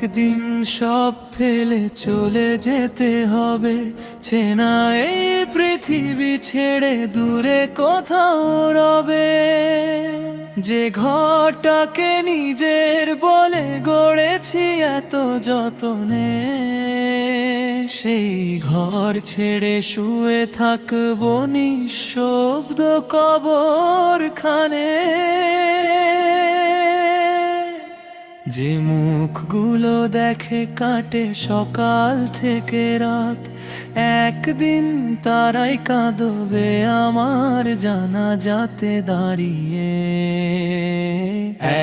একদিন সব ফেলে চলে যেতে হবে, চেনা এই পৃথিবী ছেড়ে দূরে কোথাও রবে। যে ঘরটাকে নিজের বলে গড়েছি এত যতনে, সেই ঘর ছেড়ে শুয়ে থাকবো নিঃশব্দ কবরখানে। যে মুখগুলো দেখে কাটে সকাল থেকে রাত, একদিন তারাই কাঁদবে আমার জানাজাতে দাঁড়িয়ে।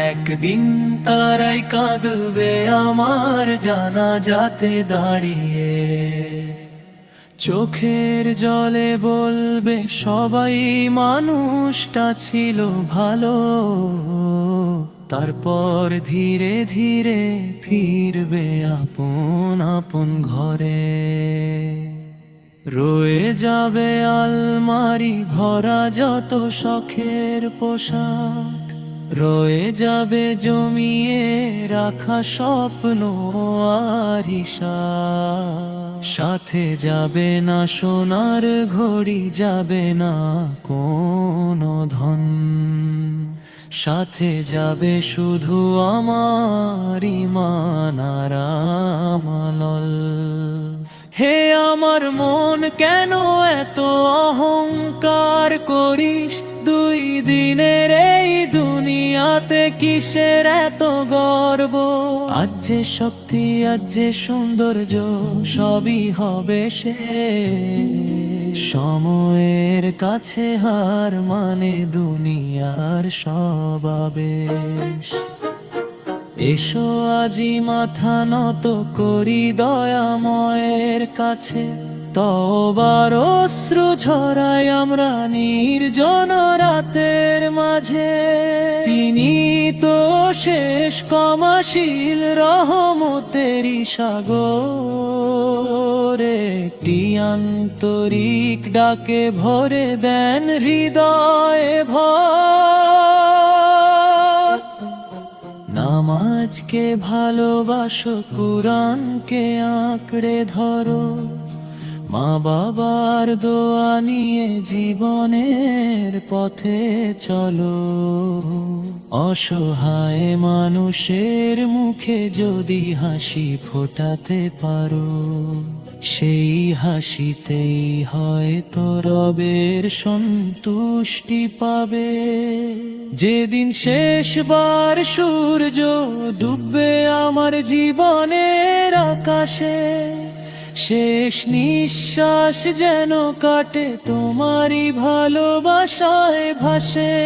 একদিন তারাই কাঁদবে আমার জানাজাতে দাঁড়িয়ে। চোখের জলে বলবে সবাই মানুষটা ছিল ভালো, তারপর ধীরে ধীরে ফিরবে আপন আপন ঘরে। রয়ে যাবে আলমারি ভরা যত শখের পোশাক, রয়ে যাবে জমিয়ে রাখা স্বপ্ন আর হিসাব। সাথে যাবে না সোনার ঘড়ি, যাবে না কোনো ধন, সাথে যাবে শুধু আমার ঈমান আর আমল। হে আমার মন কেন এত অহংকার করিস, দুই দিনের এই দুনিয়াতে কিসের এত গর্ব। আজ যে শক্তি আজ যে সৌন্দর্য সবই হবে শেষ, সময়ের কাছে হার মানে দুনিয়ার সব আবেশ। এসো আজি মাথা নত করি দয়াময়ের কাছে, তওবার অশ্রু ঝরাই আমরা নির্জন রাতের মাঝে। তিনি তো শেষ ক্ষমাশীল রহমতেরই সাগর, একটি আন্তরিক ডাকে ভরে দেন হৃদয়ে ভর। নামাজকে ভালোবাসো, কুরআনকে আঁকড়ে ধরো, মা বাবার দোয়া নিয়ে জীবনের পথে চলো। অসহায় মানুষের মুখে যদি হাসি ফোটাতে পারো, সেই হাসিতেই হয়তো রবের সন্তুষ্টি পাবে। যেদিন শেষবার সূর্য ডুববে আমার জীবনের আকাশে, শেষ নিঃশ্বাস যেন কাটে তোমারই ভালোবাসায় ভাসে।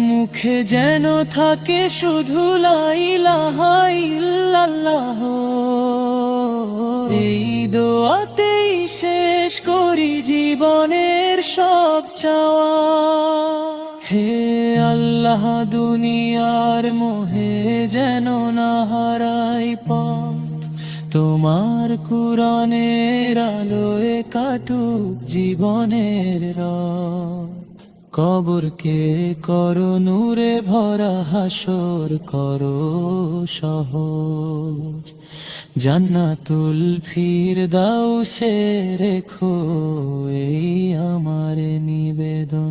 মুখে যেন থাকে শুধু লা ইলাহা ইল্লাল্লাহ, এই দোয়াতেই শেষ করি জীবনের সব চাওয়া। হে আল্লাহ দুনিয়ার মোহে যেন না হারাই পথ, তোমার কুরআনের আলোয় কাটুক জীবনের রাত। কবরকে করো নূরে ভরা, হাসর করো সহজ, জান্নাতুল ফিরদাউসে রেখো এই আমার নিবেদন।